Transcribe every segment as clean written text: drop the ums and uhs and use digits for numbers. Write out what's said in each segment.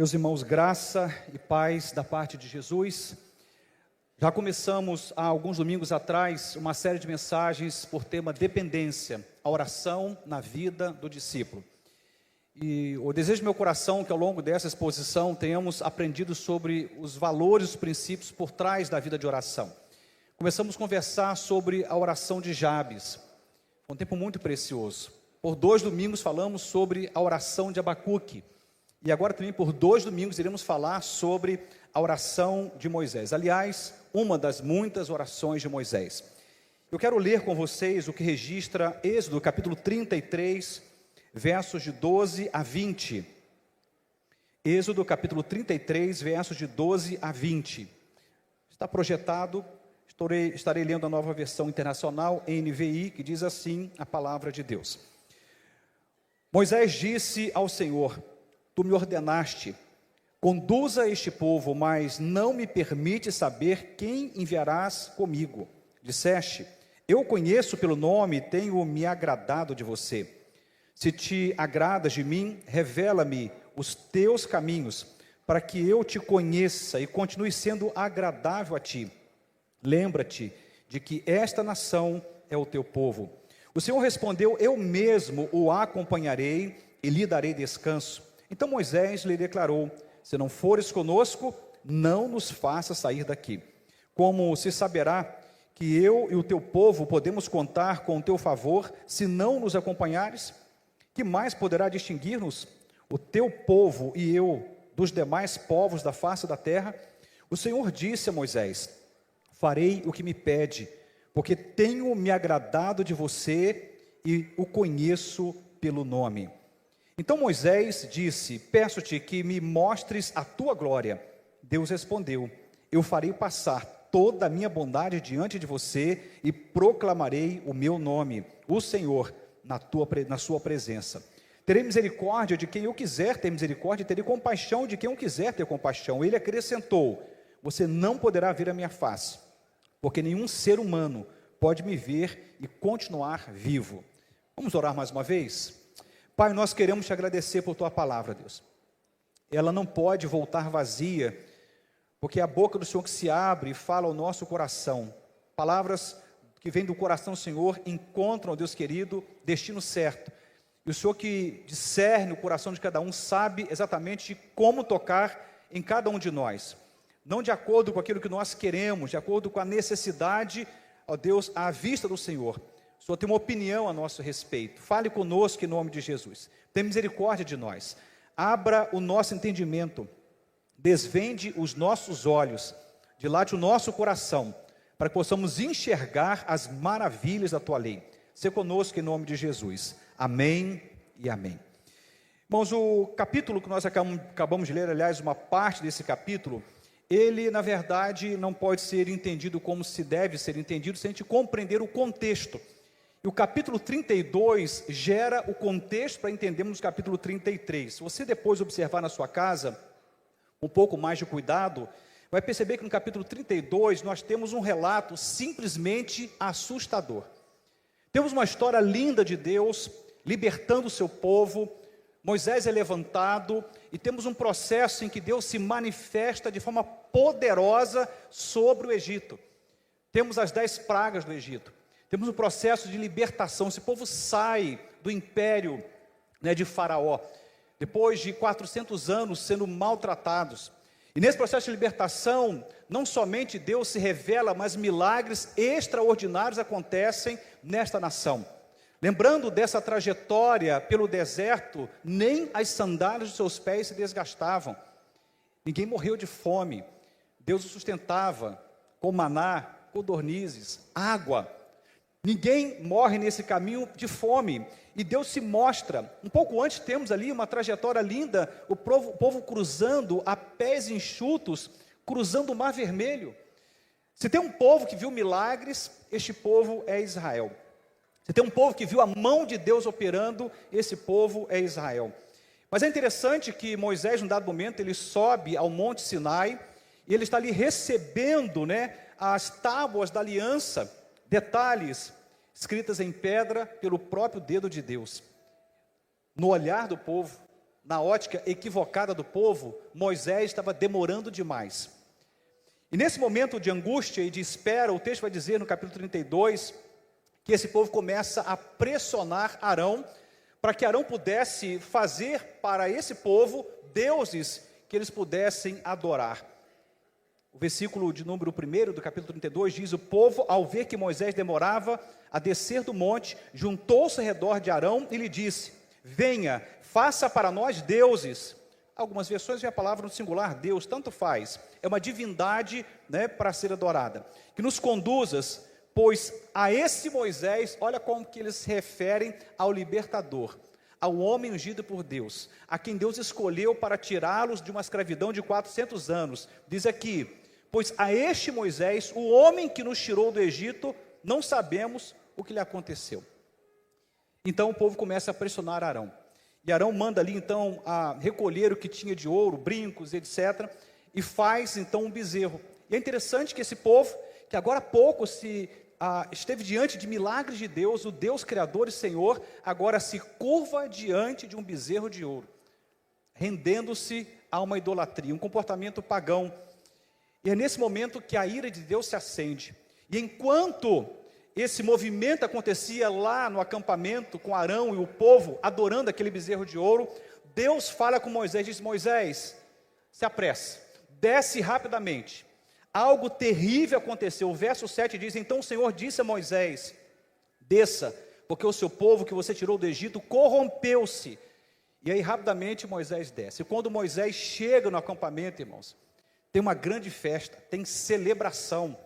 Meus irmãos, graça e paz da parte de Jesus. Já começamos há alguns domingos atrás uma série de mensagens por tema dependência, a oração na vida do discípulo. E o desejo do meu coração é que ao longo dessa exposição tenhamos aprendido sobre os valores, os princípios por trás da vida de oração. Começamos a conversar sobre a oração de Jabes, um tempo muito precioso. Por 2 domingos falamos sobre a oração de Abacuque. E agora também por 2 domingos iremos falar sobre a oração de Moisés. Aliás, uma das muitas orações de Moisés. Eu quero ler com vocês o que registra Êxodo capítulo 33, versos de 12 a 20. Êxodo capítulo 33, versos de 12 a 20. Está projetado, estarei lendo a Nova Versão Internacional, NVI, que diz assim a palavra de Deus. Moisés disse ao Senhor: Tu me ordenaste, conduza este povo, mas não me permite saber quem enviarás comigo. Disseste: eu conheço pelo nome e tenho me agradado de você. Se te agradas de mim, revela-me os teus caminhos, para que eu te conheça e continue sendo agradável a ti. Lembra-te de que esta nação é o teu povo. O Senhor respondeu: eu mesmo o acompanharei e lhe darei descanso. Então Moisés lhe declarou: se não fores conosco, não nos faça sair daqui. Como se saberá que eu e o teu povo podemos contar com o teu favor, se não nos acompanhares? Que mais poderá distinguir-nos, o teu povo e eu, dos demais povos da face da terra? O Senhor disse a Moisés: farei o que me pede, porque tenho me agradado de você e o conheço pelo nome. Então Moisés disse: peço-te que me mostres a tua glória. Deus respondeu: eu farei passar toda a minha bondade diante de você e proclamarei o meu nome, o Senhor, na sua presença. Terei misericórdia de quem eu quiser ter misericórdia, e terei compaixão de quem eu quiser ter compaixão. Ele acrescentou: você não poderá ver a minha face, porque nenhum ser humano pode me ver e continuar vivo. Vamos orar mais uma vez? Pai, nós queremos te agradecer por tua palavra, Deus. Ela não pode voltar vazia, porque é a boca do Senhor que se abre e fala ao nosso coração. Palavras que vêm do coração do Senhor encontram, Deus querido, destino certo. E o Senhor que discerne o coração de cada um sabe exatamente como tocar em cada um de nós. Não de acordo com aquilo que nós queremos, de acordo com a necessidade, ó Deus, à vista do Senhor. O Senhor tem uma opinião a nosso respeito. Fale conosco em nome de Jesus. Tenha misericórdia de nós. Abra o nosso entendimento. Desvende os nossos olhos. Dilate o nosso coração, para que possamos enxergar as maravilhas da tua lei. Seja conosco em nome de Jesus. Amém e amém. Irmãos, o capítulo que nós acabamos de ler, aliás, uma parte desse capítulo, ele, na verdade, não pode ser entendido como se deve ser entendido, se a gente compreender o contexto. E o capítulo 32 gera o contexto para entendermos o capítulo 33. Se você depois observar na sua casa, um pouco mais de cuidado, vai perceber que no capítulo 32 nós temos um relato simplesmente assustador. Temos uma história linda de Deus, libertando o seu povo. Moisés é levantado e temos um processo em que Deus se manifesta de forma poderosa sobre o Egito. Temos as 10 pragas do Egito. Temos um processo de libertação. Esse povo sai do império, de Faraó, depois de 400 anos sendo maltratados. E nesse processo de libertação, não somente Deus se revela, mas milagres extraordinários acontecem nesta nação. Lembrando dessa trajetória pelo deserto, nem as sandálias dos seus pés se desgastavam. Ninguém morreu de fome. Deus o sustentava com maná, codornizes, água. Ninguém morre nesse caminho de fome, e Deus se mostra. Um pouco antes temos ali uma trajetória linda, o povo cruzando a pés enxutos, cruzando o Mar Vermelho. Se tem um povo que viu milagres, este povo é Israel. Se tem um povo que viu a mão de Deus operando, esse povo é Israel. Mas é interessante que Moisés, num dado momento, ele sobe ao Monte Sinai, e ele está ali recebendo, as tábuas da aliança, detalhes escritas em pedra pelo próprio dedo de Deus. No olhar do povo, na ótica equivocada do povo, Moisés estava demorando demais. E nesse momento de angústia e de espera, o texto vai dizer no capítulo 32, que esse povo começa a pressionar Arão, para que Arão pudesse fazer para esse povo deuses que eles pudessem adorar. O versículo de número 1 do capítulo 32 diz: o povo, ao ver que Moisés demorava a descer do monte, juntou-se ao redor de Arão e lhe disse: venha, faça para nós deuses. Algumas versões vê a palavra no singular, Deus, tanto faz. É uma divindade, para ser adorada. Que nos conduzas, pois a esse Moisés, olha como que eles se referem ao libertador, ao homem ungido por Deus, a quem Deus escolheu para tirá-los de uma escravidão de 400 anos. Diz aqui: pois a este Moisés, o homem que nos tirou do Egito, não sabemos o que lhe aconteceu. Então o povo começa a pressionar Arão. E Arão manda ali então a recolher o que tinha de ouro, brincos, etc. E faz então um bezerro. E é interessante que esse povo, que agora há pouco esteve diante de milagres de Deus, o Deus Criador e Senhor, agora se curva diante de um bezerro de ouro, rendendo-se a uma idolatria, um comportamento pagão. E é nesse momento que a ira de Deus se acende. E enquanto esse movimento acontecia lá no acampamento, com Arão e o povo adorando aquele bezerro de ouro, Deus fala com Moisés, diz: Moisés, se apresse, desce rapidamente. Algo terrível aconteceu. O verso 7 diz: então o Senhor disse a Moisés: desça, porque o seu povo que você tirou do Egito corrompeu-se. E aí rapidamente Moisés desce. E quando Moisés chega no acampamento, irmãos, tem uma grande festa, tem celebração.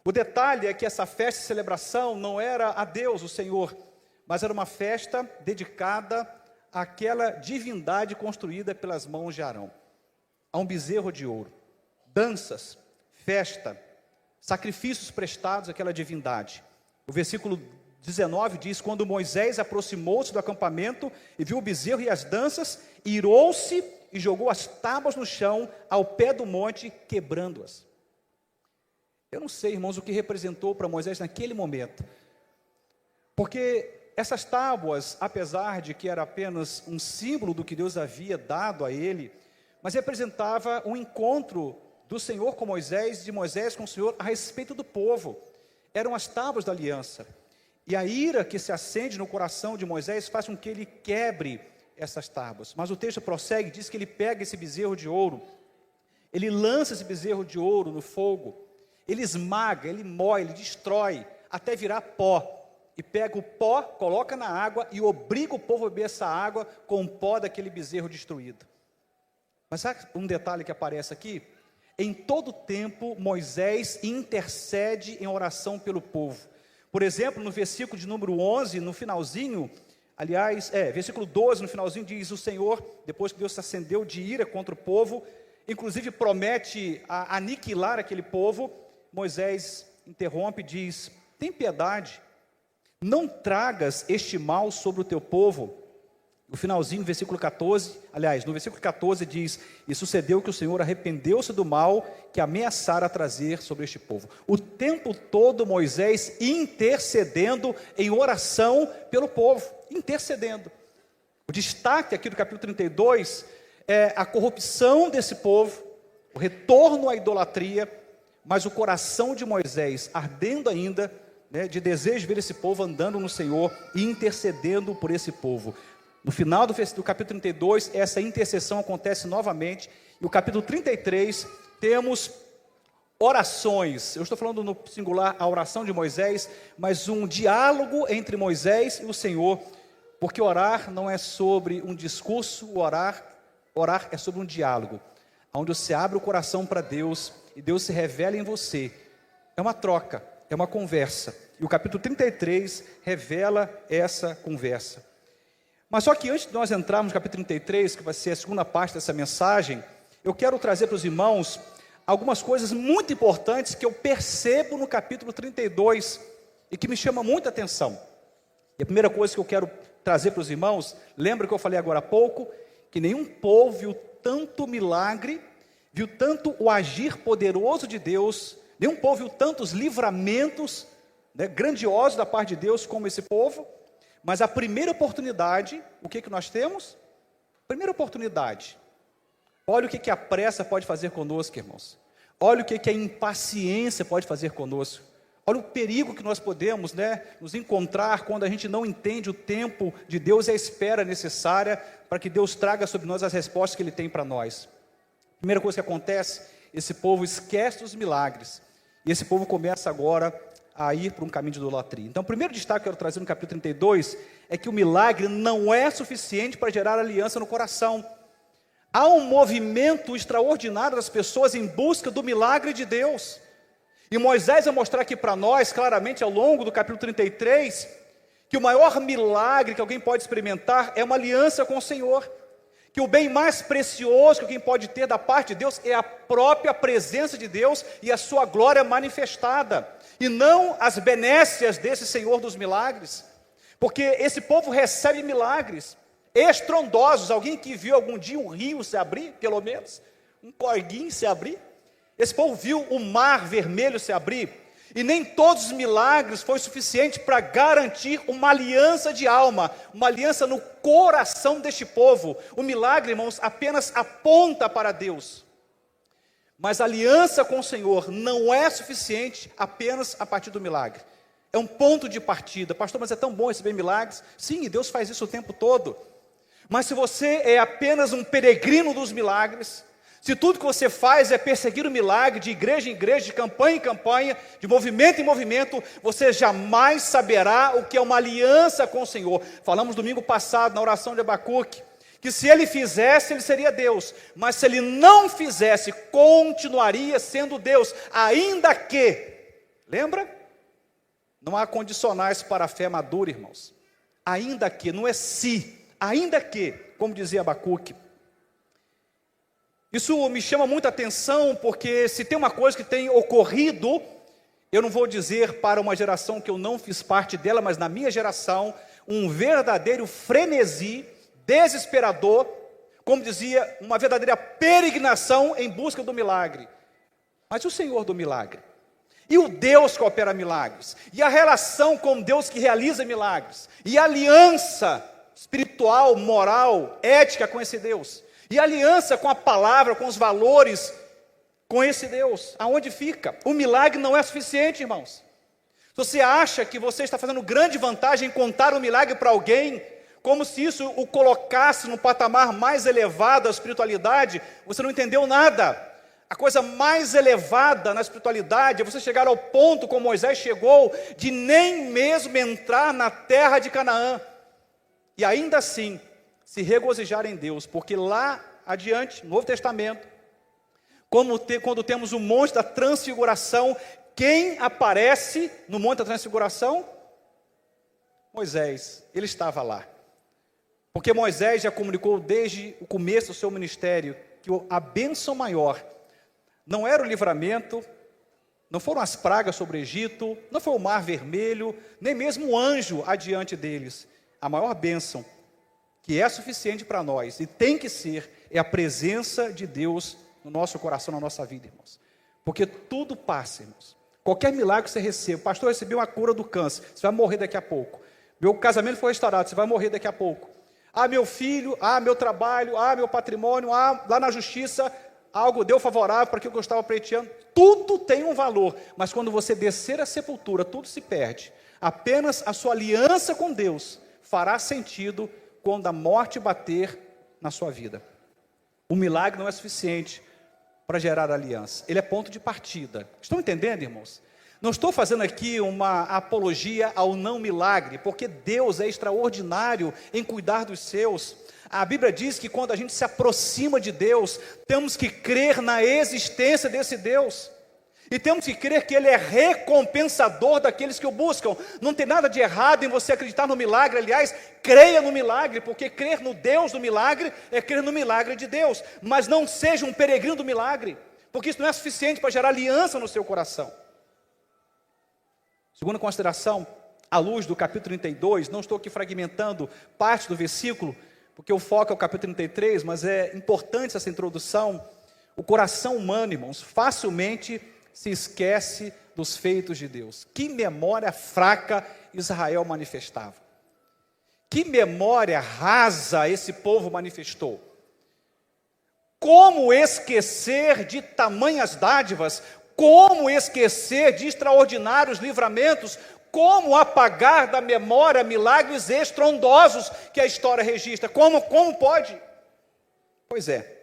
O detalhe é que essa festa e celebração não era a Deus, o Senhor, mas era uma festa dedicada àquela divindade construída pelas mãos de Arão, a um bezerro de ouro. Danças, festa, sacrifícios prestados àquela divindade. O versículo 19 diz: quando Moisés aproximou-se do acampamento e viu o bezerro e as danças, irou-se e jogou as tábuas no chão, ao pé do monte, quebrando-as. Eu não sei, irmãos, o que representou para Moisés naquele momento, porque essas tábuas, apesar de que era apenas um símbolo do que Deus havia dado a ele, mas representava um encontro do Senhor com Moisés, de Moisés com o Senhor, a respeito do povo. Eram as tábuas da aliança, e a ira que se acende no coração de Moisés faz com que ele quebre essas tábuas. Mas o texto prossegue, diz que ele pega esse bezerro de ouro, ele lança esse bezerro de ouro no fogo, ele esmaga, ele moe, ele destrói, até virar pó, e pega o pó, coloca na água, e obriga o povo a beber essa água com o pó daquele bezerro destruído. Mas sabe um detalhe que aparece aqui? Em todo tempo, Moisés intercede em oração pelo povo. Por exemplo, no versículo de número 11, no finalzinho, versículo 12, no finalzinho diz: o Senhor, depois que Deus se acendeu de ira contra o povo, inclusive promete aniquilar aquele povo, Moisés interrompe e diz: tem piedade, não tragas este mal sobre o teu povo. No finalzinho, versículo 14, no versículo 14 diz: e sucedeu que o Senhor arrependeu-se do mal que ameaçara trazer sobre este povo. O tempo todo Moisés intercedendo em oração pelo povo, intercedendo. O destaque aqui do capítulo 32 é a corrupção desse povo, o retorno à idolatria, mas o coração de Moisés ardendo ainda, de desejo de ver esse povo andando no Senhor e intercedendo por esse povo. No final do capítulo 32, essa intercessão acontece novamente, e o capítulo 33, temos orações. Eu estou falando no singular a oração de Moisés, mas um diálogo entre Moisés e o Senhor, porque orar não é sobre um discurso, orar é sobre um diálogo, onde você abre o coração para Deus, e Deus se revela em você. É uma troca, é uma conversa, e o capítulo 33 revela essa conversa. Mas só que antes de nós entrarmos no capítulo 33, que vai ser a segunda parte dessa mensagem, eu quero trazer para os irmãos algumas coisas muito importantes que eu percebo no capítulo 32 e que me chama muita atenção. E a primeira coisa que eu quero trazer para os irmãos, lembra que eu falei agora há pouco, que nenhum povo viu tanto milagre, viu tanto o agir poderoso de Deus, nenhum povo viu tantos livramentos, grandiosos da parte de Deus como esse povo. Mas a primeira oportunidade, o que nós temos? Primeira oportunidade. Olha o que a pressa pode fazer conosco, irmãos. Olha o que a impaciência pode fazer conosco. Olha o perigo que nós podemos, nos encontrar quando a gente não entende o tempo de Deus e a espera necessária para que Deus traga sobre nós as respostas que Ele tem para nós. Primeira coisa que acontece, esse povo esquece os milagres. E esse povo começa agora a ir para um caminho de idolatria. Então, o primeiro destaque que eu quero trazer no capítulo 32 é que o milagre não é suficiente para gerar aliança no coração. Há um movimento extraordinário das pessoas em busca do milagre de Deus. E Moisés vai mostrar aqui para nós, claramente, ao longo do capítulo 33, que o maior milagre que alguém pode experimentar é uma aliança com o Senhor. Que o bem mais precioso que alguém pode ter da parte de Deus é a própria presença de Deus e a sua glória manifestada. E não as benécias desse Senhor dos milagres. Porque esse povo recebe milagres estrondosos. Alguém que viu algum dia um rio se abrir, pelo menos, um corguinho se abrir. Esse povo viu o mar vermelho se abrir, e nem todos os milagres foi suficiente para garantir uma aliança de alma, uma aliança no coração deste povo. O milagre, irmãos, apenas aponta para Deus, mas a aliança com o Senhor não é suficiente apenas a partir do milagre. É um ponto de partida. Pastor, mas é tão bom receber milagres. Sim, Deus faz isso o tempo todo, mas se você é apenas um peregrino dos milagres, se tudo que você faz é perseguir o milagre de igreja em igreja, de campanha em campanha, de movimento em movimento, você jamais saberá o que é uma aliança com o Senhor. Falamos domingo passado na oração de Abacuque, que se ele fizesse, ele seria Deus, mas se ele não fizesse, continuaria sendo Deus, ainda que, lembra? Não há condicionais para a fé madura, irmãos. Ainda que, não é se, ainda que, como dizia Abacuque. Isso me chama muita atenção, porque se tem uma coisa que tem ocorrido, eu não vou dizer para uma geração que eu não fiz parte dela, mas na minha geração, um verdadeiro frenesi, desesperador, como dizia, uma verdadeira peregrinação em busca do milagre. Mas e o Senhor do milagre? E o Deus que opera milagres? E a relação com Deus que realiza milagres? E a aliança espiritual, moral, ética com esse Deus? E a aliança com a palavra, com os valores, com esse Deus, aonde fica? O milagre não é suficiente, irmãos. Se você acha que você está fazendo grande vantagem em contar o milagre para alguém, como se isso o colocasse no patamar mais elevado da espiritualidade, você não entendeu nada. A coisa mais elevada na espiritualidade é você chegar ao ponto, como Moisés chegou, de nem mesmo entrar na terra de Canaã. E ainda assim, se regozijar em Deus, porque lá adiante, no Novo Testamento, quando temos o monte da transfiguração, quem aparece no monte da transfiguração? Moisés, ele estava lá, porque Moisés já comunicou desde o começo do seu ministério, que a bênção maior, não era o livramento, não foram as pragas sobre o Egito, não foi o mar vermelho, nem mesmo o anjo adiante deles, a maior bênção, que é suficiente para nós, e tem que ser, é a presença de Deus no nosso coração, na nossa vida, irmãos. Porque tudo passa, irmãos. Qualquer milagre que você receba, pastor, eu recebi uma cura do câncer, você vai morrer daqui a pouco. Meu casamento foi restaurado, você vai morrer daqui a pouco. Ah, meu filho, meu trabalho, meu patrimônio, lá na justiça, algo deu favorável para aquilo que eu estava pleiteando. Tudo tem um valor, mas quando você descer a sepultura, tudo se perde. Apenas a sua aliança com Deus fará sentido quando a morte bater na sua vida. O milagre não é suficiente para gerar aliança. Ele é ponto de partida. Estão entendendo, irmãos? Não estou fazendo aqui uma apologia ao não milagre, porque Deus é extraordinário em cuidar dos seus. A Bíblia diz que quando a gente se aproxima de Deus, temos que crer na existência desse Deus. E temos que crer que Ele é recompensador daqueles que o buscam. Não tem nada de errado em você acreditar no milagre. Aliás, creia no milagre, porque crer no Deus do milagre é crer no milagre de Deus. Mas não seja um peregrino do milagre, porque isso não é suficiente para gerar aliança no seu coração. Segunda consideração, à luz do capítulo 32, não estou aqui fragmentando parte do versículo, porque o foco é o capítulo 33, mas é importante essa introdução. O coração humano, irmãos, facilmente se esquece dos feitos de Deus. Que memória fraca Israel manifestava. Que memória rasa esse povo manifestou. Como esquecer de tamanhas dádivas? Como esquecer de extraordinários livramentos? Como apagar da memória milagres estrondosos que a história registra? Como pode? Pois é,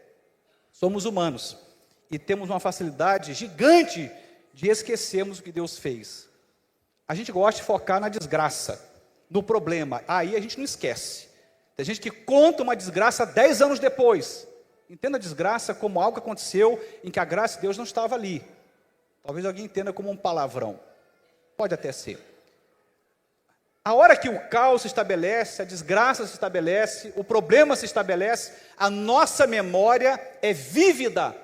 somos humanos e temos uma facilidade gigante de esquecermos o que Deus fez. A gente gosta de focar na desgraça, no problema. Aí a gente não esquece. Tem gente que conta uma desgraça 10 anos depois. Entenda a desgraça como algo que aconteceu em que a graça de Deus não estava ali. Talvez alguém entenda como um palavrão. Pode até ser. A hora que o caos se estabelece, a desgraça se estabelece, o problema se estabelece, a nossa memória é vívida.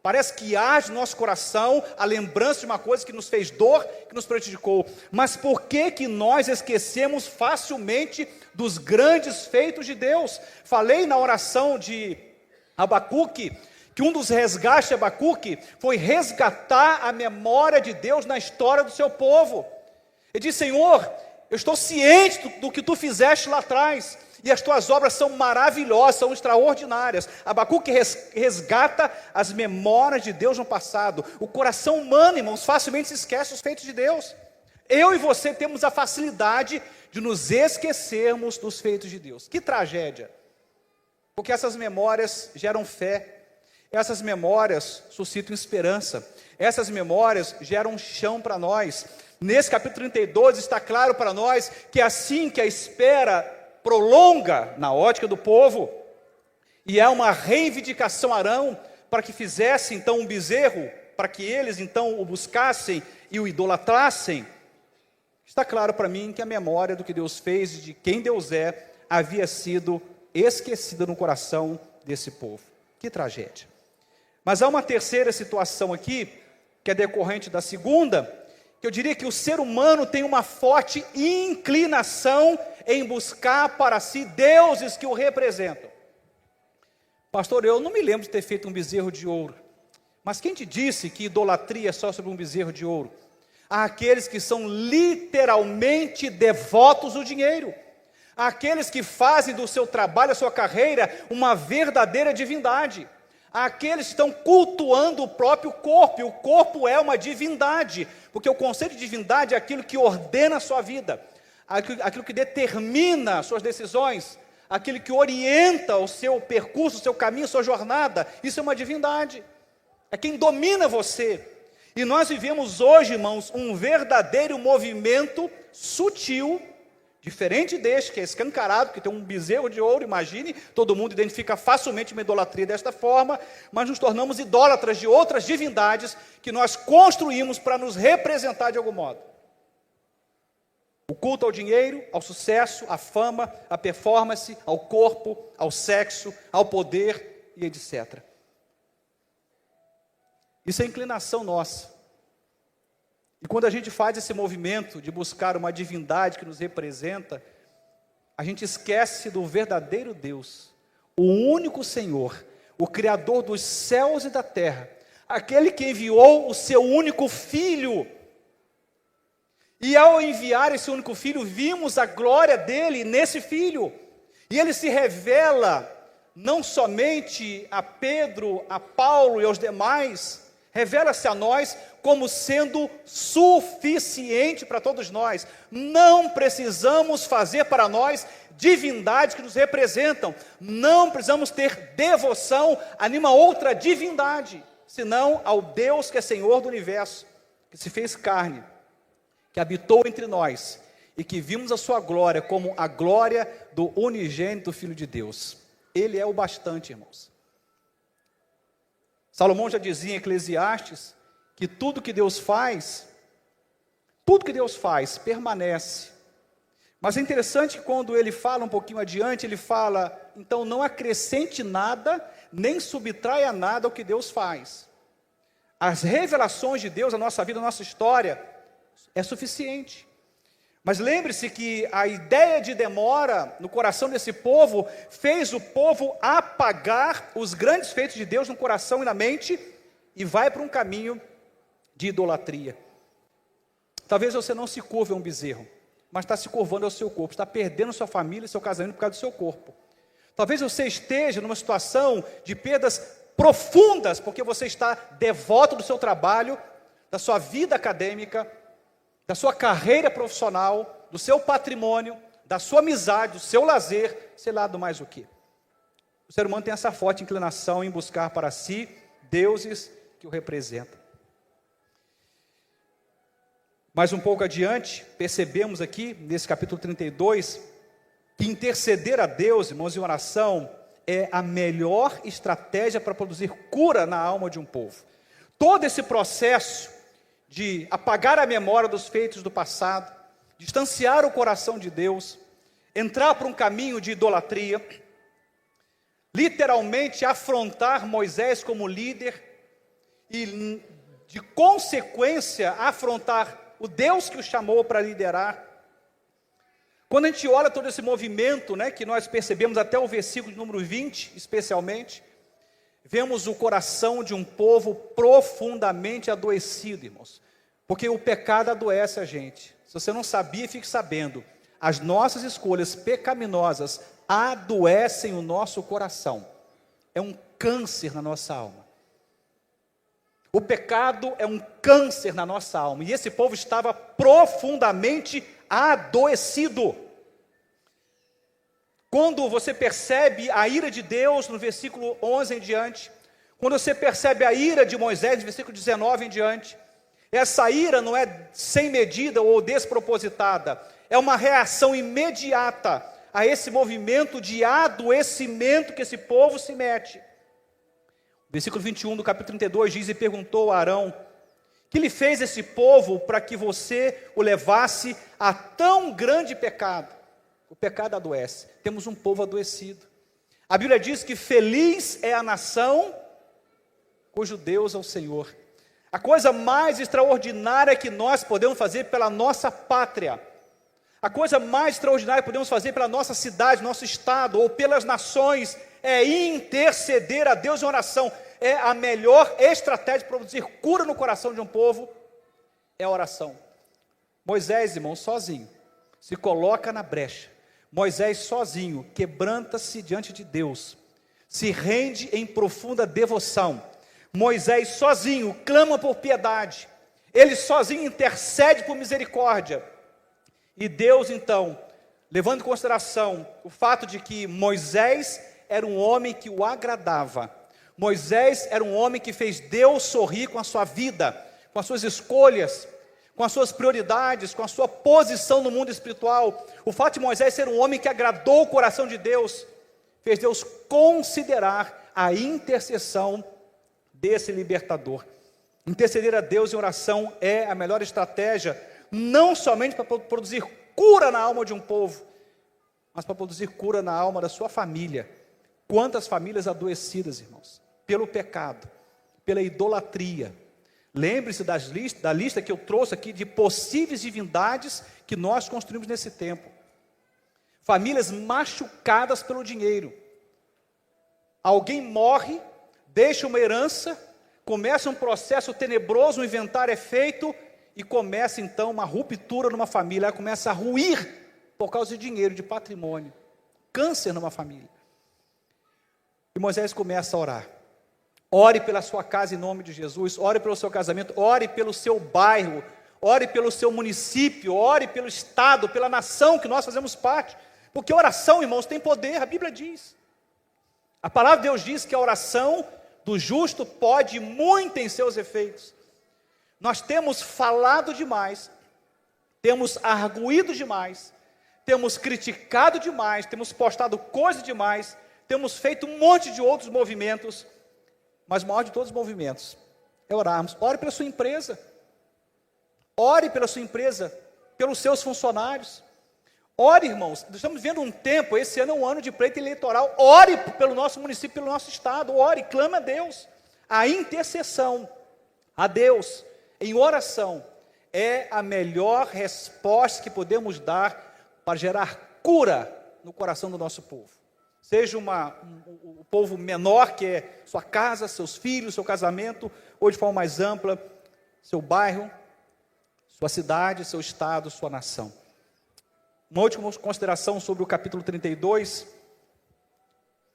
Parece que age no nosso coração a lembrança de uma coisa que nos fez dor, que nos prejudicou. Mas por que nós esquecemos facilmente dos grandes feitos de Deus? Falei na oração de Abacuque, que um dos resgates de Abacuque foi resgatar a memória de Deus na história do seu povo. Ele disse: Senhor, eu estou ciente do que tu fizeste lá atrás, e as tuas obras são maravilhosas, são extraordinárias. Abacuque resgata as memórias de Deus no passado. O coração humano, irmãos, facilmente se esquece os feitos de Deus. Eu e você temos a facilidade de nos esquecermos dos feitos de Deus. Que tragédia! Porque essas memórias geram fé, essas memórias suscitam esperança, essas memórias geram chão para nós. Nesse capítulo 32 está claro para nós que assim que a espera prolonga na ótica do povo, e é uma reivindicação a Arão, para que fizesse então um bezerro, para que eles então o buscassem e o idolatrassem, está claro para mim que a memória do que Deus fez e de quem Deus é, havia sido esquecida no coração desse povo. Que tragédia. Mas há uma terceira situação aqui, que é decorrente da segunda, que eu diria que o ser humano tem uma forte inclinação em buscar para si deuses que o representam. Pastor, eu não me lembro de ter feito um bezerro de ouro. Mas quem te disse que idolatria é só sobre um bezerro de ouro? Há aqueles que são literalmente devotos do dinheiro. Há aqueles que fazem do seu trabalho, a sua carreira, uma verdadeira divindade. Há aqueles que estão cultuando o próprio corpo, e o corpo é uma divindade, porque o conceito de divindade é aquilo que ordena a sua vida, aquilo que determina as suas decisões, aquilo que orienta o seu percurso, o seu caminho, a sua jornada. Isso é uma divindade, é quem domina você. E nós vivemos hoje, irmãos, um verdadeiro movimento sutil, diferente deste, que é escancarado, que tem um bezerro de ouro, imagine, todo mundo identifica facilmente uma idolatria desta forma, mas nos tornamos idólatras de outras divindades que nós construímos para nos representar de algum modo. O culto ao dinheiro, ao sucesso, à fama, à performance, ao corpo, ao sexo, ao poder e etc. Isso é inclinação nossa. E quando a gente faz esse movimento de buscar uma divindade que nos representa, a gente esquece do verdadeiro Deus, o único Senhor, o Criador dos céus e da terra, aquele que enviou o seu único Filho. E ao enviar esse único Filho, vimos a glória dele nesse Filho. E ele se revela não somente a Pedro, a Paulo e aos demais, revela-se a nós como sendo suficiente para todos nós. Não precisamos fazer para nós divindades que nos representam. Não precisamos ter devoção a nenhuma outra divindade, senão ao Deus que é Senhor do universo, que se fez carne, que habitou entre nós e que vimos a sua glória como a glória do unigênito Filho de Deus. Ele é o bastante, irmãos. Salomão já dizia em Eclesiastes que tudo que Deus faz permanece. Mas é interessante que quando ele fala um pouquinho adiante, ele fala, então não acrescente nada, nem subtraia nada ao que Deus faz. As revelações de Deus na nossa vida, na nossa história, é suficiente. Mas lembre-se que a ideia de demora no coração desse povo fez o povo apagar os grandes feitos de Deus no coração e na mente e vai para um caminho de idolatria. Talvez você não se curve a um bezerro, mas está se curvando ao seu corpo, está perdendo sua família, seu casamento por causa do seu corpo. Talvez você esteja numa situação de perdas profundas, porque você está devoto do seu trabalho, da sua vida acadêmica, da sua carreira profissional, do seu patrimônio, da sua amizade, do seu lazer, sei lá do mais o que. O ser humano tem essa forte inclinação em buscar para si deuses que o representam. Mais um pouco adiante, percebemos aqui, nesse capítulo 32, que interceder a Deus, irmãos, em oração, é a melhor estratégia para produzir cura na alma de um povo. Todo esse processo de apagar a memória dos feitos do passado, distanciar o coração de Deus, entrar por um caminho de idolatria, literalmente afrontar Moisés como líder e, de consequência, afrontar o Deus que o chamou para liderar. Quando a gente olha todo esse movimento, né, que nós percebemos até o versículo número 20, especialmente, vemos o coração de um povo profundamente adoecido, irmãos, porque o pecado adoece a gente. Se você não sabia, fique sabendo, as nossas escolhas pecaminosas adoecem o nosso coração, é um câncer na nossa alma. O pecado é um câncer na nossa alma, e esse povo estava profundamente adoecido. Quando você percebe a ira de Deus, no versículo 11 em diante, quando você percebe a ira de Moisés, no versículo 19 em diante, essa ira não é sem medida ou despropositada, é uma reação imediata a esse movimento de adoecimento que esse povo se mete. Versículo 21 do capítulo 32 diz: e perguntou a Arão, que lhe fez esse povo para que você o levasse a tão grande pecado? O pecado adoece, temos um povo adoecido. A Bíblia diz que feliz é a nação cujo Deus é o Senhor. A coisa mais extraordinária que nós podemos fazer pela nossa pátria, a coisa mais extraordinária que podemos fazer pela nossa cidade, nosso estado, ou pelas nações, é interceder a Deus em oração. É a melhor estratégia de produzir cura no coração de um povo, é a oração. Moisés, irmão, sozinho, se coloca na brecha. Moisés sozinho, quebranta-se diante de Deus, se rende em profunda devoção. Moisés sozinho, clama por piedade. Ele sozinho intercede por misericórdia. E Deus, então, levando em consideração o fato de que Moisés era um homem que o agradava, Moisés era um homem que fez Deus sorrir com a sua vida, com as suas escolhas, com as suas prioridades, com a sua posição no mundo espiritual. O fato de Moisés ser um homem que agradou o coração de Deus, fez Deus considerar a intercessão desse libertador. Interceder a Deus em oração é a melhor estratégia, não somente para produzir cura na alma de um povo, mas para produzir cura na alma da sua família. Quantas famílias adoecidas, irmãos, pelo pecado, pela idolatria. Lembre-se da lista que eu trouxe aqui de possíveis divindades que nós construímos nesse tempo. Famílias machucadas pelo dinheiro. Alguém morre, deixa uma herança, começa um processo tenebroso, um inventário é feito e começa então uma ruptura numa família, ela começa a ruir por causa de dinheiro, de patrimônio, câncer numa família. E Moisés começa a orar. Ore pela sua casa em nome de Jesus, ore pelo seu casamento, ore pelo seu bairro, ore pelo seu município, ore pelo estado, pela nação que nós fazemos parte, porque oração, irmãos, tem poder, a Bíblia diz. A palavra de Deus diz que a oração do justo pode muito em seus efeitos. Nós temos falado demais, temos arguído demais, temos criticado demais, temos postado coisa demais, temos feito um monte de outros movimentos, mas o maior de todos os movimentos é orarmos. Ore pela sua empresa, ore pela sua empresa, pelos seus funcionários. Ore, irmãos, estamos vivendo um tempo, esse ano é um ano de pleito eleitoral. Ore pelo nosso município, pelo nosso estado, ore, clame a Deus. A intercessão a Deus em oração é a melhor resposta que podemos dar para gerar cura no coração do nosso povo. Seja o povo menor, que é sua casa, seus filhos, seu casamento, ou de forma mais ampla, seu bairro, sua cidade, seu estado, sua nação. uma última consideração sobre o capítulo 32.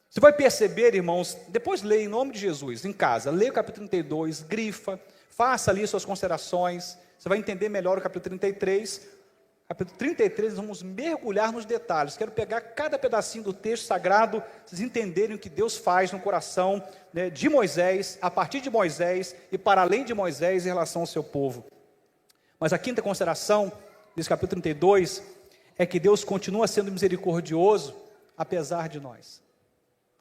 Você vai perceber, irmãos, depois leia em nome de Jesus, em casa, leia o capítulo 32, grifa, faça ali suas considerações, você vai entender melhor o capítulo 33. Capítulo 33, nós vamos mergulhar nos detalhes. Quero pegar cada pedacinho do texto sagrado, vocês entenderem o que Deus faz no coração, né, de Moisés, a partir de Moisés e para além de Moisés em relação ao seu povo. Mas a quinta consideração desse capítulo 32 é que Deus continua sendo misericordioso apesar de nós.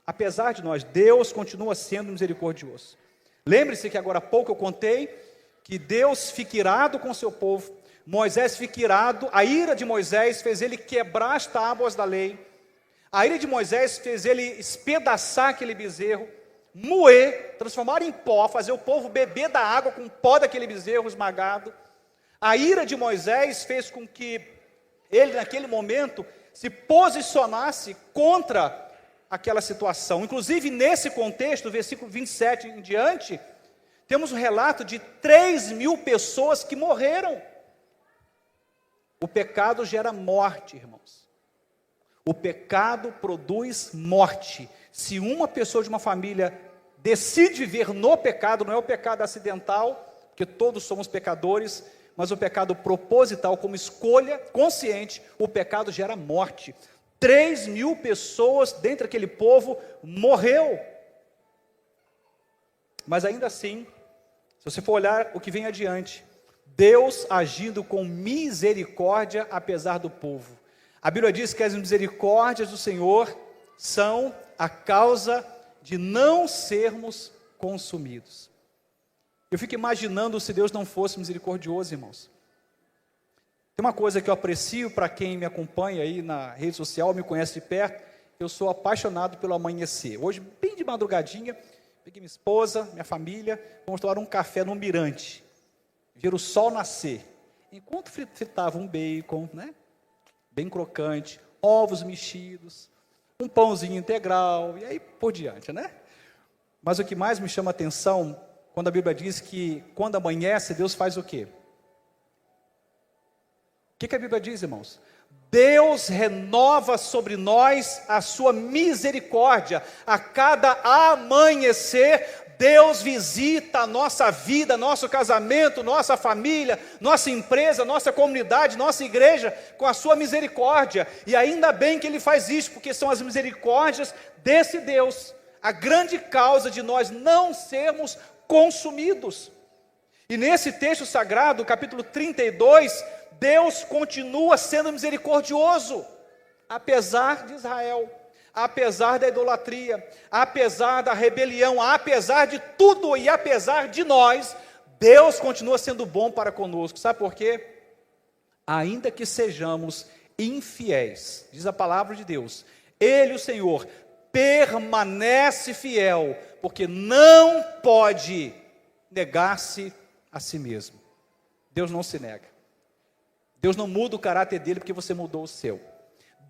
Apesar de nós, Deus continua sendo misericordioso. Lembre-se que agora há pouco eu contei que Deus fica irado com o seu povo, Moisés fica irado, a ira de Moisés fez ele quebrar as tábuas da lei, a ira de Moisés fez ele espedaçar aquele bezerro, moer, transformar em pó, fazer o povo beber da água com o pó daquele bezerro esmagado. A ira de Moisés fez com que ele naquele momento se posicionasse contra aquela situação. Inclusive nesse contexto, versículo 27 em diante, temos um relato de 3.000 pessoas que morreram. O pecado gera morte, irmãos. O pecado produz morte. Se uma pessoa de uma família decide viver no pecado, não é o pecado acidental, porque todos somos pecadores, mas o pecado proposital, como escolha consciente, o pecado gera morte. 3.000 pessoas dentro daquele povo morreu. Mas ainda assim, se você for olhar o que vem adiante, Deus agindo com misericórdia apesar do povo. A Bíblia diz que as misericórdias do Senhor são a causa de não sermos consumidos. Eu fico imaginando se Deus não fosse misericordioso, irmãos. Tem uma coisa que eu aprecio para quem me acompanha aí na rede social, me conhece de perto, eu sou apaixonado pelo amanhecer. Hoje, bem de madrugadinha, peguei minha esposa, minha família, vamos tomar um café no Mirante, ver o sol nascer. Enquanto fritava um bacon, né, bem crocante, ovos mexidos, um pãozinho integral, e aí por diante, né? Mas o que mais me chama a atenção, quando a Bíblia diz que quando amanhece, Deus faz o quê? O que a Bíblia diz, irmãos? Deus renova sobre nós a sua misericórdia. A cada amanhecer, Deus visita a nossa vida, nosso casamento, nossa família, nossa empresa, nossa comunidade, nossa igreja, com a sua misericórdia. E ainda bem que Ele faz isso, porque são as misericórdias desse Deus a grande causa de nós não sermos consumidos. E nesse texto sagrado, capítulo 32, Deus continua sendo misericordioso, apesar de Israel, apesar da idolatria, apesar da rebelião, apesar de tudo e apesar de nós, Deus continua sendo bom para conosco. Sabe por quê? Ainda que sejamos infiéis, diz a palavra de Deus, Ele, o Senhor, permanece fiel, porque não pode negar-se a si mesmo. Deus não se nega. Deus não muda o caráter dele porque você mudou o seu.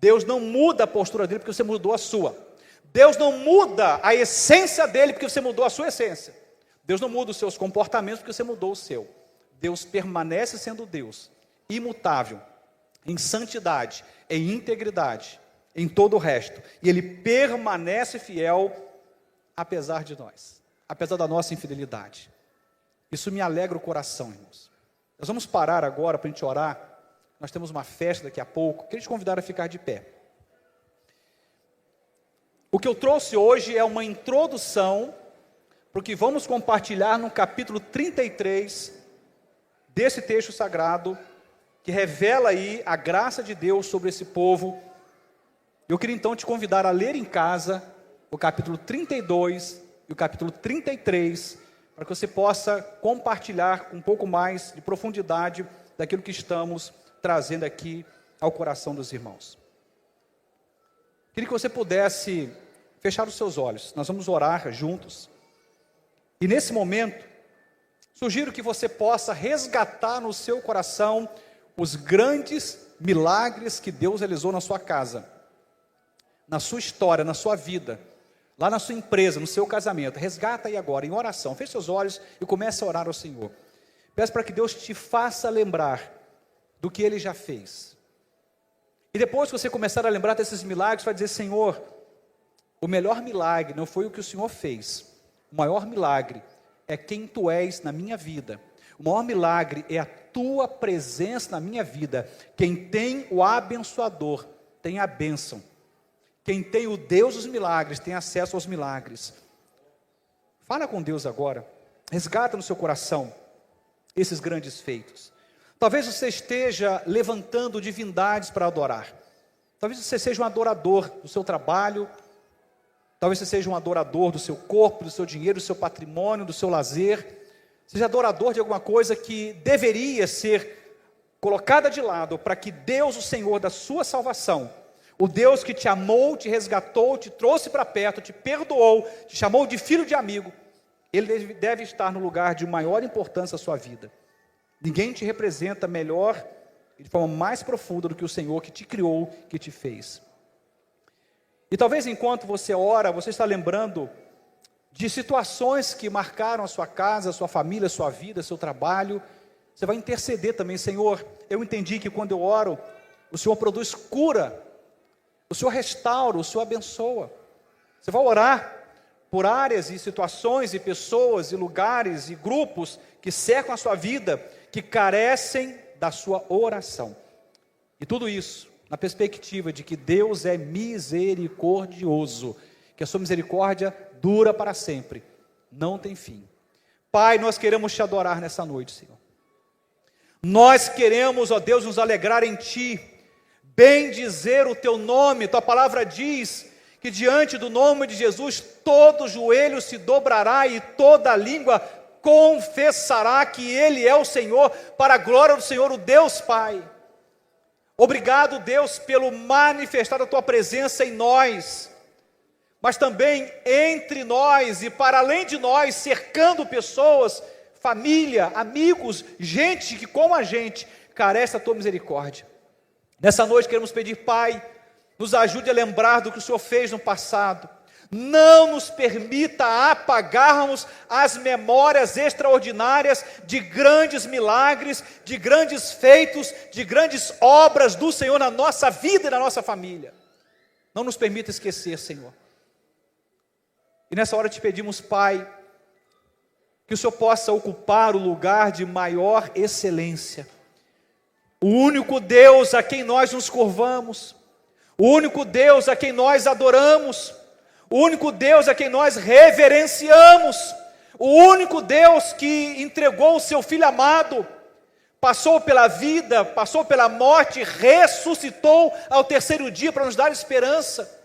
Deus não muda a postura dele porque você mudou a sua. Deus não muda a essência dele porque você mudou a sua essência. Deus não muda os seus comportamentos porque você mudou o seu. Deus permanece sendo Deus, imutável, em santidade, em integridade, em todo o resto. E Ele permanece fiel apesar de nós, apesar da nossa infidelidade. Isso me alegra o coração, irmãos. Nós vamos parar agora para a gente orar. Nós temos uma festa daqui a pouco. Queria te convidar a ficar de pé. O que eu trouxe hoje é uma introdução para o que vamos compartilhar no capítulo 33 desse texto sagrado, que revela aí a graça de Deus sobre esse povo. Eu queria então te convidar a ler em casa o capítulo 32 e o capítulo 33, para que você possa compartilhar um pouco mais de profundidade daquilo que estamos trazendo aqui ao coração dos irmãos. Queria que você pudesse fechar os seus olhos, nós vamos orar juntos, e nesse momento, sugiro que você possa resgatar no seu coração os grandes milagres que Deus realizou na sua casa, na sua história, na sua vida, lá na sua empresa, no seu casamento. Resgata aí agora, em oração, feche seus olhos e comece a orar ao Senhor. Peço para que Deus te faça lembrar do que Ele já fez. E depois que você começar a lembrar desses milagres, vai dizer: Senhor, o melhor milagre não foi o que o Senhor fez. O maior milagre é quem Tu és na minha vida. O maior milagre é a Tua presença na minha vida. Quem tem o abençoador tem a bênção. Quem tem o Deus dos milagres tem acesso aos milagres. Fala com Deus agora. Resgata no seu coração esses grandes feitos. Talvez você esteja levantando divindades para adorar. Talvez você seja um adorador do seu trabalho. Talvez você seja um adorador do seu corpo, do seu dinheiro, do seu patrimônio, do seu lazer. Seja adorador de alguma coisa que deveria ser colocada de lado para que Deus, o Senhor da sua salvação, o Deus que te amou, te resgatou, te trouxe para perto, te perdoou, te chamou de filho de amigo, Ele deve estar no lugar de maior importância da sua vida. Ninguém te representa melhor e de forma mais profunda do que o Senhor que te criou, que te fez. E talvez enquanto você ora, você está lembrando de situações que marcaram a sua casa, a sua família, a sua vida, seu trabalho. Você vai interceder também: Senhor, eu entendi que quando eu oro, o Senhor produz cura, o Senhor restaura, o Senhor abençoa. Você vai orar por áreas e situações e pessoas e lugares e grupos que cercam a sua vida, que carecem da sua oração. E tudo isso na perspectiva de que Deus é misericordioso, que a sua misericórdia dura para sempre, não tem fim. Pai, nós queremos te adorar nessa noite, Senhor. Nós queremos, ó Deus, nos alegrar em Ti, bendizer o Teu nome. Tua palavra diz que diante do nome de Jesus, todo joelho se dobrará e toda língua confessará que Ele é o Senhor, para a glória do Senhor, o Deus Pai. Obrigado, Deus, pelo manifestar a Tua presença em nós, mas também entre nós e para além de nós, cercando pessoas, família, amigos, gente que como a gente carece da Tua misericórdia. Nessa noite queremos pedir: Pai, nos ajude a lembrar do que o Senhor fez no passado. Não nos permita apagarmos as memórias extraordinárias de grandes milagres, de grandes feitos, de grandes obras do Senhor na nossa vida e na nossa família. Não nos permita esquecer, Senhor. E nessa hora te pedimos, Pai, que o Senhor possa ocupar o lugar de maior excelência. O único Deus a quem nós nos curvamos, o único Deus a quem nós adoramos, o único Deus a quem nós reverenciamos, o único Deus que entregou o seu Filho amado, passou pela vida, passou pela morte, ressuscitou ao terceiro dia para nos dar esperança.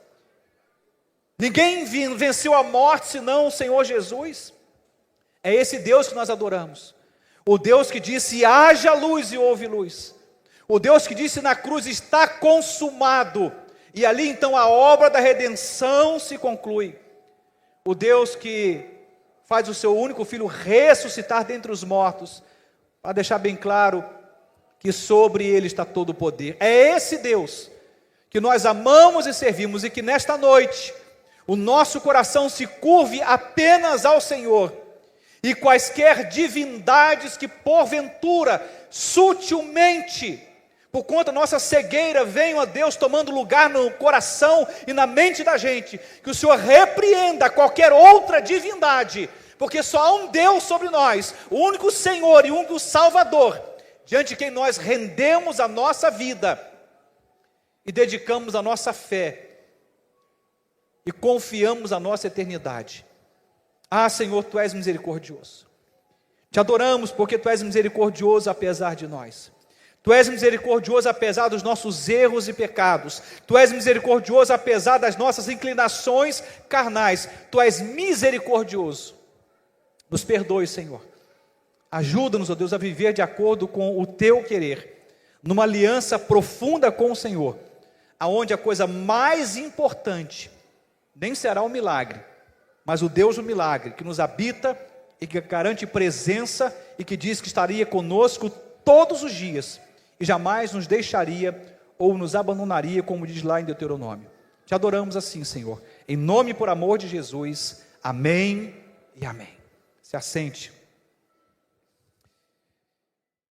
Ninguém venceu a morte senão o Senhor Jesus. É esse Deus que nós adoramos, o Deus que disse: haja luz e houve luz, o Deus que disse na cruz: está consumado, e ali então a obra da redenção se conclui. O Deus que faz o seu único Filho ressuscitar dentre os mortos, para deixar bem claro que sobre Ele está todo o poder. É esse Deus que nós amamos e servimos, e que nesta noite o nosso coração se curve apenas ao Senhor, e quaisquer divindades que porventura, sutilmente, por conta da nossa cegueira, venham a Deus tomando lugar no coração e na mente da gente, que o Senhor repreenda qualquer outra divindade, porque só há um Deus sobre nós, o único Senhor e o único Salvador, diante de quem nós rendemos a nossa vida, e dedicamos a nossa fé, e confiamos a nossa eternidade. Ah, Senhor, Tu és misericordioso. Te adoramos porque Tu és misericordioso apesar de nós. Tu és misericordioso apesar dos nossos erros e pecados. Tu és misericordioso apesar das nossas inclinações carnais. Tu és misericordioso. Nos perdoe, Senhor. Ajuda-nos, ó Deus, a viver de acordo com o Teu querer, numa aliança profunda com o Senhor, aonde a coisa mais importante nem será o milagre, mas o Deus do milagre, que nos habita e que garante presença e que diz que estaria conosco todos os dias e jamais nos deixaria ou nos abandonaria, como diz lá em Deuteronômio. Te adoramos assim, Senhor, em nome e por amor de Jesus. Amém e amém. Se assente.